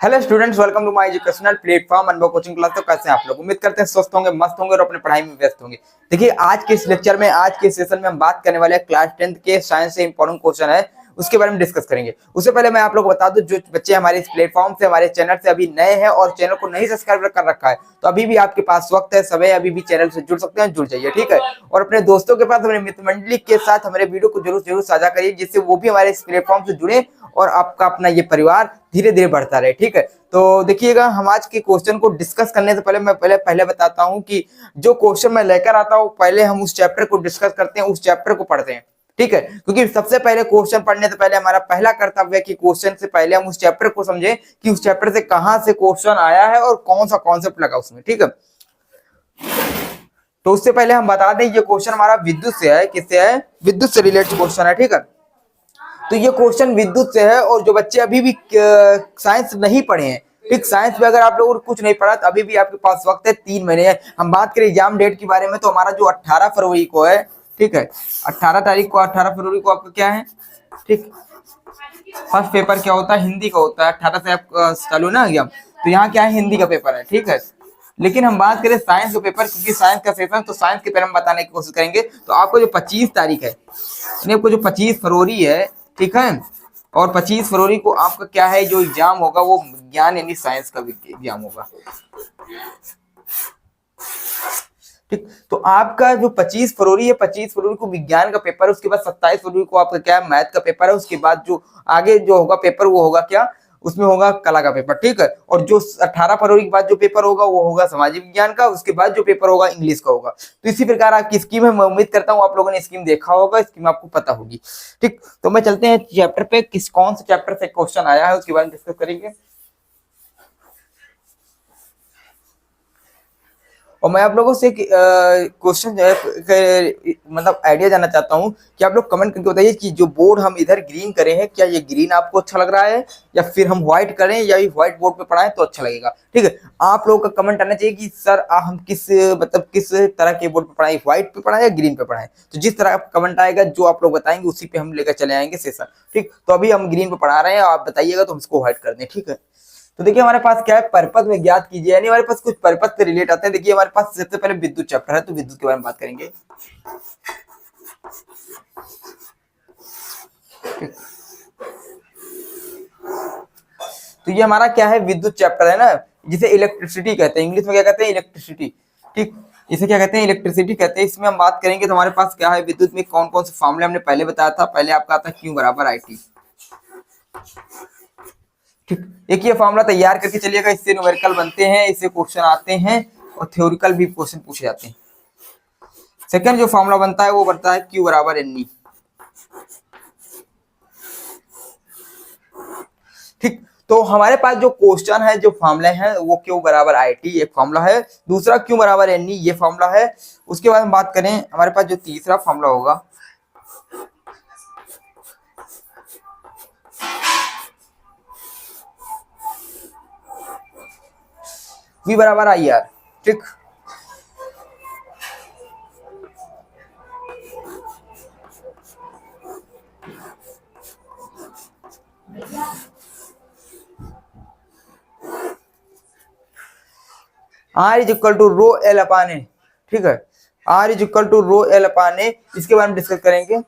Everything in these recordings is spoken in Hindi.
Hello students, welcome to my educational platform Anubhav coaching class. तो कैसे हैं आप लोग? उम्मीद करते हैं स्वस्थ होंगे, मस्त होंगे और अपने पढ़ाई में व्यस्त होंगे। देखिए, आज के इस लेक्चर में, आज के सेशन में हम बात करने वाले हैं क्लास 10th के साइंस से इंपॉर्टेंट क्वेश्चन है, उसके बारे में डिस्कस करेंगे। उससे पहले मैं आप लोग को बता दूं, जो बच्चे हमारे इस प्लेटफॉर्म से, हमारे चैनल से अभी नए हैं और चैनल को नहीं सब्सक्राइब कर रखा है, तो अभी भी आपके पास वक्त है, समय, अभी भी चैनल से जुड़ सकते हैं, जुड़ जाइए, ठीक है। और अपने दोस्तों के पास, अपने मित्र मंडली के साथ हमारे वीडियो को जरूर साझा करिए, जिससे वो भी हमारे इस प्लेटफॉर्म से जुड़े और आपका अपना ये परिवार धीरे धीरे बढ़ता रहे, ठीक है। तो देखिएगा, हम आज के क्वेश्चन को डिस्कस करने से पहले मैं पहले बताता हूं कि जो क्वेश्चन मैं लेकर आता हूं, पहले हम उस चैप्टर को डिस्कस करते हैं, उस चैप्टर को पढ़ते हैं, ठीक है। क्योंकि सबसे पहले क्वेश्चन पढ़ने से पहले हमारा पहला कर्तव्य है कि क्वेश्चन से पहले हम उस चैप्टर को समझें कि उस चैप्टर से कहां से क्वेश्चन आया है और कौन सा कॉन्सेप्ट लगा उसमें, ठीक है। तो उससे पहले हम बता दें, ये क्वेश्चन हमारा विद्युत से है। किससे है? विद्युत से रिलेटेड क्वेश्चन है, ठीक है। तो ये क्वेश्चन विद्युत से है, और जो बच्चे अभी भी साइंस नहीं पढ़े हैं, ठीक, साइंस में अगर आप लोगों ने कुछ नहीं पढ़ा तो अभी भी आपके पास वक्त है, 3 महीने है। हम बात करें एग्जाम डेट के बारे में, तो हमारा जो 18 फरवरी को है, ठीक है, 18 तारीख को, 18 फरवरी को आपका क्या है, ठीक, फर्स्ट पेपर क्या होता है? हिंदी का होता है। 18 से आप चालू ना एग्जाम, तो यहाँ क्या है? हिंदी का पेपर है, ठीक है। लेकिन हम बात करें साइंस का पेपर, क्योंकि साइंस का सेशन, तो साइंस के पेपर हम बताने की कोशिश करेंगे। तो आपको जो 25 तारीख है, यानी आपको जो 25 फरवरी है, ठीक है, और 25 फरवरी को आपका क्या है, जो एग्जाम होगा वो विज्ञान यानी साइंस का एग्जाम होगा, ठीक। तो आपका जो 25 फरवरी है, 25 फरवरी को विज्ञान का पेपर है। उसके बाद 27 फरवरी को आपका क्या है? मैथ का पेपर है। उसके बाद जो आगे जो होगा पेपर, वो होगा क्या? उसमें होगा कला का पेपर, ठीक है। और जो 18 फरवरी के बाद जो पेपर होगा वो होगा सामाजिक विज्ञान का। उसके बाद जो पेपर होगा इंग्लिश का होगा। तो इसी प्रकार आपकी स्कीम है। मैं उम्मीद करता हूँ आप लोगों ने स्कीम देखा होगा, स्कीम आपको पता होगी, ठीक। तो मैं चलते हैं चैप्टर पे, कौन से चैप्टर से क्वेश्चन आया है उसके बारे में डिस्कस करेंगे। और मैं आप लोगों से क्वेश्चन जो है, मतलब आइडिया जानना चाहता हूं कि आप लोग कमेंट करके बताइए कि जो बोर्ड हम इधर ग्रीन करें हैं, क्या ये ग्रीन आपको अच्छा लग रहा है, या फिर हम व्हाइट करें, या व्हाइट बोर्ड पे पढ़ाएं तो अच्छा लगेगा, ठीक है। आप लोगों का कमेंट आना चाहिए कि सर हम किस, मतलब किस तरह के बोर्ड पे पढ़ाएं, व्हाइट पे पढ़ाएं या ग्रीन पे पढ़ाएं। तो जिस तरह का कमेंट आएगा, जो आप लोग बताएंगे, उसी पे हम लेकर चले आएंगे सेशन, ठीक। तो अभी हम ग्रीन पे पढ़ा रहे हैं, आप बताइएगा तो हम इसको व्हाइट कर दें, ठीक है। तो देखिए, हमारे पास क्या है? परिपथ में ज्ञात कीजिए, यानी हमारे पास कुछ परिपथ से रिलेट आते हैं। देखिए, हमारे पास सबसे पहले विद्युत चैप्टर है, तो विद्युत के बारे में बात करेंगे। तो ये हमारा क्या है? विद्युत चैप्टर है ना, जिसे इलेक्ट्रिसिटी कहते हैं। इंग्लिश में क्या कहते हैं? इलेक्ट्रिसिटी, ठीक। इसे क्या कहते हैं? इलेक्ट्रिसिटी कहते हैं। इसमें हम बात करेंगे तो हमारे पास क्या है? विद्युत में कौन कौन से फॉर्मूले हमने पहले बताया था। पहले आपका आता Q बराबर IT, ठीक। एक ये फॉर्मूला तैयार करके चलिएगा, इससे न्यूमेरिकल बनते हैं, इससे क्वेश्चन आते हैं और थ्योरिकल भी क्वेश्चन पूछे जाते हैं। सेकंड जो फॉर्मूला बनता है वो बनता है Q बराबर NE, ठीक। तो हमारे पास जो क्वेश्चन है, जो फॉर्मूले हैं, वो Q बराबर IT एक फॉर्मूला है, दूसरा Q बराबर NE ये फॉर्मूला है। उसके बाद हम बात करें, हमारे पास जो तीसरा फॉर्मूला होगा V बराबर IR, ठीक। R is equal to rho L upon A, ठीक है। R is equal to rho L upon A, इसके बारे में डिस्कस करेंगे,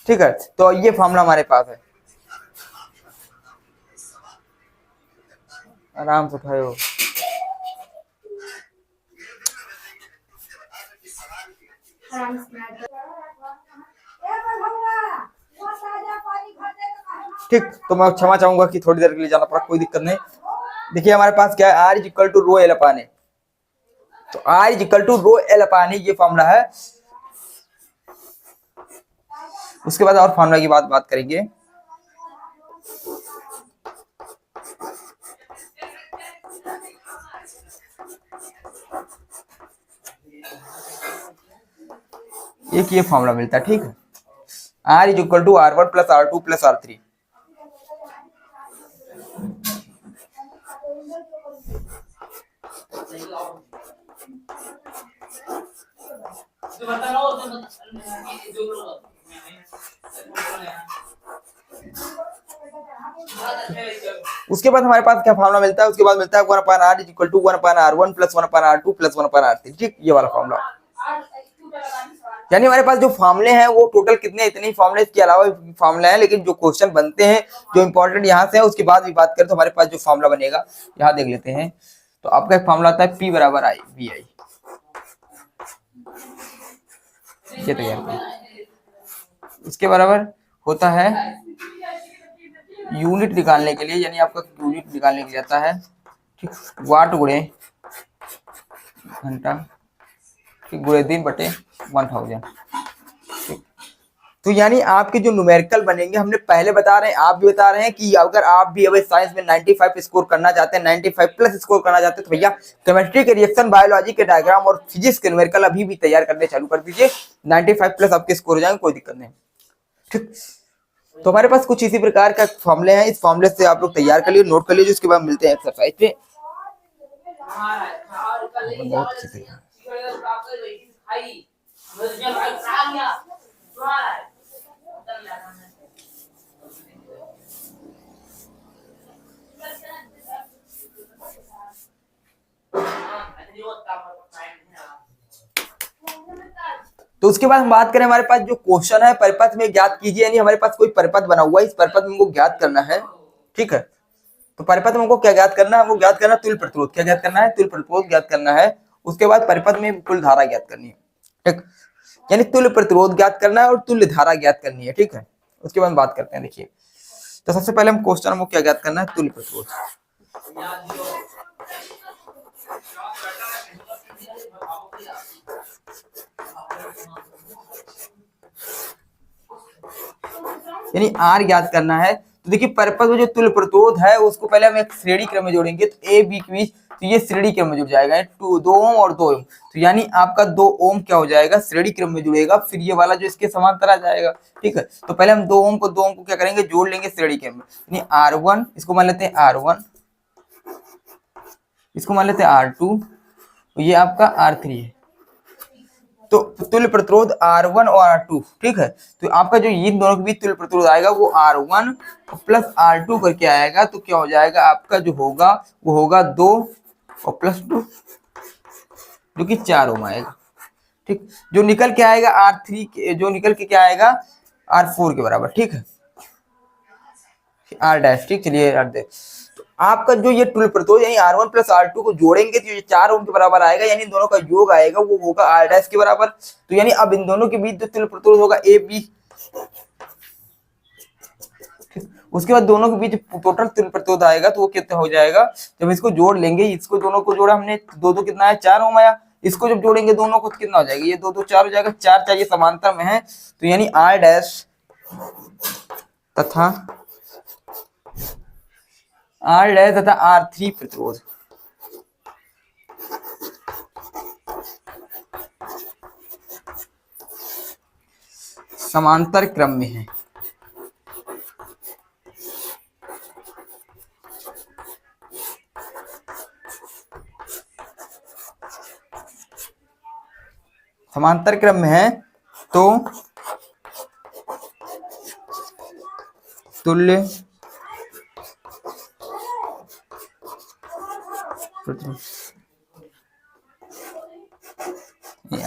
ठीक है। तो ये फॉर्मूला हमारे पास है, आराम से उठाओ। ठीक, तो मैं क्षमा चाहूंगा कि थोड़ी देर के लिए जाना पड़ा, कोई दिक्कत नहीं। देखिए, हमारे पास क्या है? R is equal to rho L upon A, तो R is equal to rho L upon A ये फॉर्मूला है। उसके बाद और फॉर्मूला की बात करेंगे। एक ये फॉर्मूला मिलता है, ठीक है। R is equal to R1 plus R2 plus R3, उसके बाद हमारे पास क्या फॉर्मूला मिलता है, उसके बाद मिलता है 1/r is equal to 1/r1 plus 1/r2 plus 1/r3, ठीक, ये वाला फॉर्मूला। यानी हमारे पास जो फॉर्मूले हैं वो टोटल कितने, इतने ही फॉर्मूले, इसके अलावा फॉर्मूला है, लेकिन जो क्वेश्चन बनते हैं जो इंपॉर्टेंट यहाँ से है उसके बाद भी बात करें तो हमारे पास जो फॉर्मूला बनेगा यहाँ देख लेते हैं। तो आपका एक फॉर्मूला आता है P बराबर I BI, ये तैयार करें। इसके बराबर होता है यूनिट निकालने के लिए, यानी आपका यूनिट निकालने के लिए आता है, ठीक, वाट गुणे घंटा, ठीक, गुणे दिन बटे 1000, ठीक। तो यानी आपके जो न्यूमेरिकल बनेंगे, हमने पहले बता रहे हैं, आप भी बता रहे हैं कि अगर आप भी अभी साइंस में 95 स्कोर करना चाहते हैं, 95 प्लस स्कोर करना चाहते हैं, तो भैया केमिस्ट्री के रिएक्शन, बायोलॉजी के डायग्राम और फिजिक्स के न्यूमेरिकल अभी भी तैयार करने चालू कर दीजिए। 95 प्लस आपके स्कोर हो जाएंगे, कोई दिक्कत नहीं, ठीक। तो हमारे पास कुछ इसी प्रकार का फॉर्मूले हैं, इस फॉर्मूले से आप लोग तैयार कर लीजिए, नोट कर लीजिए, उसके बाद मिलते हैं एक्सरसाइज पे। बहुत अच्छे से तो उसके बाद हम बात करें, हमारे पास जो क्वेश्चन है परिपथ में ज्ञात कीजिए, यानी हमारे पास कोई परिपथ बना हुआ है, इस परिपथ में हमको ज्ञात करना है, ठीक है। तो परिपथ में हमको क्या ज्ञात करना है, हमको ज्ञात करना है तुल्य प्रतिरोध, क्या ज्ञात करना है, तुल्य प्रतिरोध ज्ञात करना है। उसके बाद परिपथ में कुल धारा ज्ञात करनी है, ठीक, यानी तुल्य प्रतिरोध ज्ञात करना है और तुल्य धारा ज्ञात करनी है, ठीक है। उसके बाद बात करते हैं, देखिए, तो सबसे पहले हम क्वेश्चन हमको क्या ज्ञात करना है, तुल्य प्रतिरोध। यानी R ज्ञात करना है। तो देखिए परिपथ में जो तुल्य प्रतिरोध है उसको पहले हम एक श्रेणी क्रम में जोड़ेंगे, तो A B के बीच, तो ये श्रेणी क्रम में जुड़ जाएगा, 2 ओम और 2 ओम, तो यानी आपका 2 ओम क्या हो जाएगा, श्रेणी क्रम में जुड़ेगा, फिर ये वाला जो इसके समांतर आ जाएगा, ठीक है। तो पहले हम 2 ओम को क्या करेंगे, जोड़ लेंगे श्रेणी क्रम में, यानी R1 इसको मान लेते हैं R1, इसको मान लेते हैं R2, तो ये आपका R3 है। तो तुल्य प्रतिरोध R1 और R2, ठीक है। तो आपका जो इन दोनों के बीच तुल्य प्रतिरोध आएगा वो R1 प्लस R2 करके आएगा, तो क्या हो जाएगा आपका जो होगा वो होगा 2 और प्लस 2, जो कि 4 ओम आएगा, ठीक। जो निकल के आएगा R3 के, जो निकल के क्या आएगा R4 के बराबर, ठीक है, R डैश, ठीक। चलिए तो आपका जो ये तुल्य प्रतिरोध यानी R1 प्लस R2 को जोड़ेंगे तो ये 4 ओम के बराबर आएगा, यानी इन दोनों का योग आएगा वो होगा R डैश के बराबर। तो यानी अब इन दोनों के बीच जो तुल्य प्रतिरोध होगा AB, उसके बाद दोनों के बीच टोटल तुल्य प्रतिरोध आएगा, तो वो कितना हो जाएगा, जब इसको जोड़ लेंगे, इसको दोनों को जोड़ा हमने, 2 कितना है 4 ओम आया, इसको जब जोड़ेंगे दोनों को तो कितना हो जाएगा, ये 2 4 हो जाएगा, 4 ये समांतर में है, तो यानी R डैश तथा R डैश तथा R3 प्रतिरोध समांतर क्रम में है। समांतर क्रम में है तो तुल्य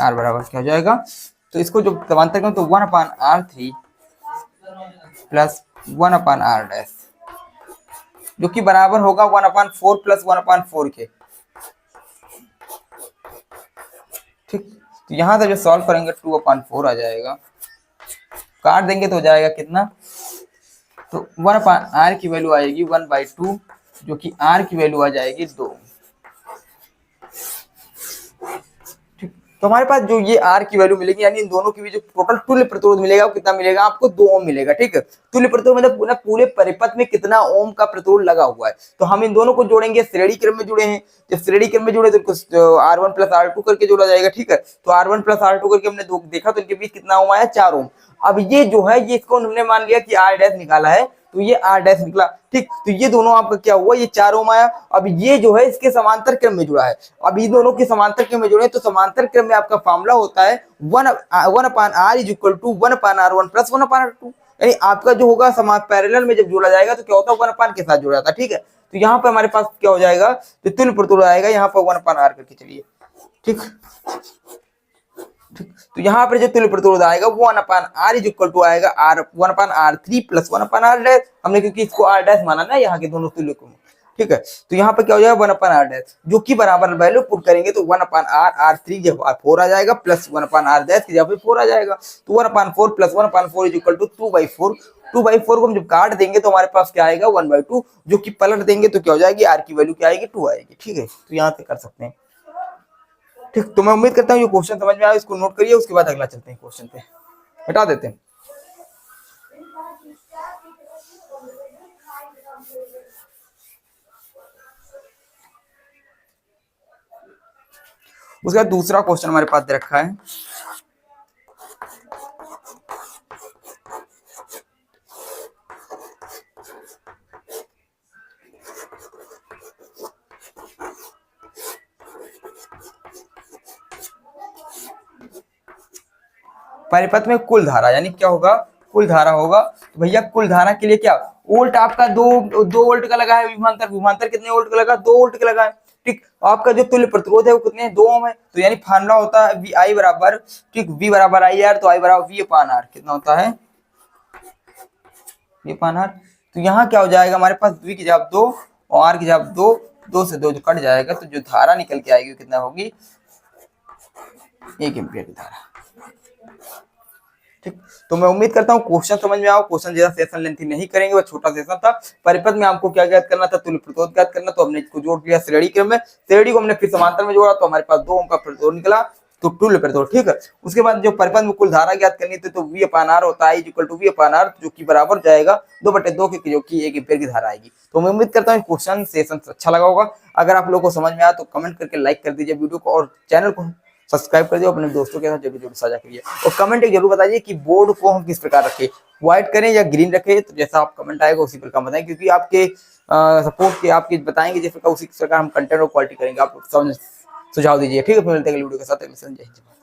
R बराबर क्या हो जाएगा, तो इसको जो समांतर क्रम, तो 1/R3 प्लस 1/R डैश, जो कि बराबर होगा 1/4 प्लस 1/4 के, ठीक। तो यहां से जो सॉल्व करेंगे 2/4 आ जाएगा, काट देंगे तो हो जाएगा कितना, तो 1/R की वैल्यू आएगी 1/2, जो कि R की वैल्यू आ जाएगी 2, ठीक। तो हमारे पास जो ये R की वैल्यू मिलेगी, यानी इन दोनों की भी जो टोटल तुल्य प्रतिरोध मिलेगा वो कितना मिलेगा आपको, 2 ओम मिलेगा, ठीक है। तुल्य प्रतिरोध मतलब पूरे परिपथ में कितना ओम का प्रतिरोध लगा हुआ है, तो हम इन दोनों को जोड़ेंगे, श्रेणी क्रम में जुड़े हैं, जब श्रेणी क्रम में जुड़े तो R1 प्लस R2 करके जोड़ा जाएगा, ठीक है। तो R1 प्लस R2 करके हमने देखा तो इनके बीच कितना ओम आया, 4 ओम। अब ये जो है ये इसको हमने मान लिया कि R डैश निकाला है, तो ये R डैश निकला, ठीक। तो ये दोनों आपका क्या हुआ, ये 4 ओम आया। अब ये जो है इसके समांतर क्रम में जुड़ा है, अब ये दोनों के समांतर क्रम में जुड़े, तो समांतर क्रम में आपका फॉर्मूला होता है 1/R is equal to 1/R1 plus 1/R2, यानी आपका जो होगा समाज पैरेलल में जब जोड़ा जाएगा तो क्या होता है, 1/r के साथ जुड़ा जाता है। ठीक है, तो यहाँ पे हमारे पास क्या हो जाएगा, जो तुल्य प्रतिरोध आएगा यहाँ पर 1/r करके चलिए। ठीक, तो यहाँ पर जो तुल्य प्रतिरोध आएगा वो 1/r इज इक्वल टू आएगा r 1/r3 plus 1/r dash, हमने क्योंकि इसको r डैश माना ना यहाँ के दोनों तुल्य को। ठीक है, तो यहाँ पर क्या हो जाएगा 1/r डैश, जो कि बराबर वैल्यू पुट करेंगे तो 1/r r3 जब 4 आ जाएगा प्लस 1/r डैश की जगह पे 4 आ जाएगा, तो 1/4 प्लस 1/4 इज इक्वल टू 2/4। 2/4 को हम जब काट देंगे तो हमारे पास क्या आएगा 1/2, जो कि पलट देंगे तो क्या हो जाएगी, r की वैल्यू क्या आएगी 2 आएगी। ठीक है, तो यहाँ से कर सकते हैं। ठीक, तो मैं उम्मीद करता हूँ ये क्वेश्चन समझ में आया, इसको नोट करिए, उसके बाद अगला चलते हैं क्वेश्चन पे, हटा देते हैं। उसके बाद दूसरा क्वेश्चन हमारे पास दे रखा है, परिपथ में कुल धारा, यानी क्या होगा, कुल धारा होगा। तो भैया कुल धारा के लिए क्या, वोल्ट आपका 2 वोल्ट का लगा है, विभवांतर, विभवांतर कितने वोल्ट का लगा, 2 वोल्ट का लगा है। ठीक, आपका जो तुल्य प्रतिरोध है वो कितने, 2 ओम है, तो यानी फार्मूला होता है वी आई बराबर, ठीक, वी बराबर आई आर, तो आई बराबर वी अपान आर, कितना होता है वी अपान आर। तो यहाँ क्या हो जाएगा हमारे पास, वी की जगह 2 और आर की जगह 2, 2 से 2 जो कट जाएगा, तो जो धारा निकल के आएगी कितना होगी, 1 एम्पियर की धारा। ठीक, तो मैं उम्मीद करता हूँ क्वेश्चन समझ में आओ। क्वेश्चन ज्यादा सेशन लेंथी नहीं करेंगे, वो छोटा सेशन था। परिपथ में आपको क्या ज्ञात करना था, तुल्य प्रतिरोध ज्ञात करना, तो हमने इसको जोड़ दिया श्रेणी क्रम में, श्रेणी को हमने फिर समांतर में जोड़ा तो हमारे पास 2 ओम का प्रतिरोध निकला, तो तुल्य प्रतिरोध। ठीक है, उसके बाद जो परिपथ में कुल धारा ज्ञात करनी थी तो वी अपान आर होता है equal to V upon R, जो कि बराबर जाएगा 2/2 के, जो कि 1 एम्पियर की धारा आएगी। तो मैं उम्मीद करता हूँ क्वेश्चन सेशन अच्छा लगा होगा। अगर आप लोगों को समझ में आया तो कमेंट करके लाइक कर दीजिए वीडियो को, और चैनल को सब्सक्राइब कर दियो, अपने दोस्तों के साथ जरूर साझा करिए, और कमेंट एक जरूर बताइए कि बोर्ड को हम किस प्रकार रखें, व्हाइट करें या ग्रीन रखें। तो जैसा आप कमेंट आएगा उसी प्रकार बताएं, क्योंकि आपके सपोर्ट के आपके बताएंगे जिस प्रकार, उसी प्रकार हम कंटेंट और क्वालिटी करेंगे। आप समझ सुझाव दीजिए। ठीक है, फिर मिलते हैं अगली वीडियो के साथ। जय हिंद।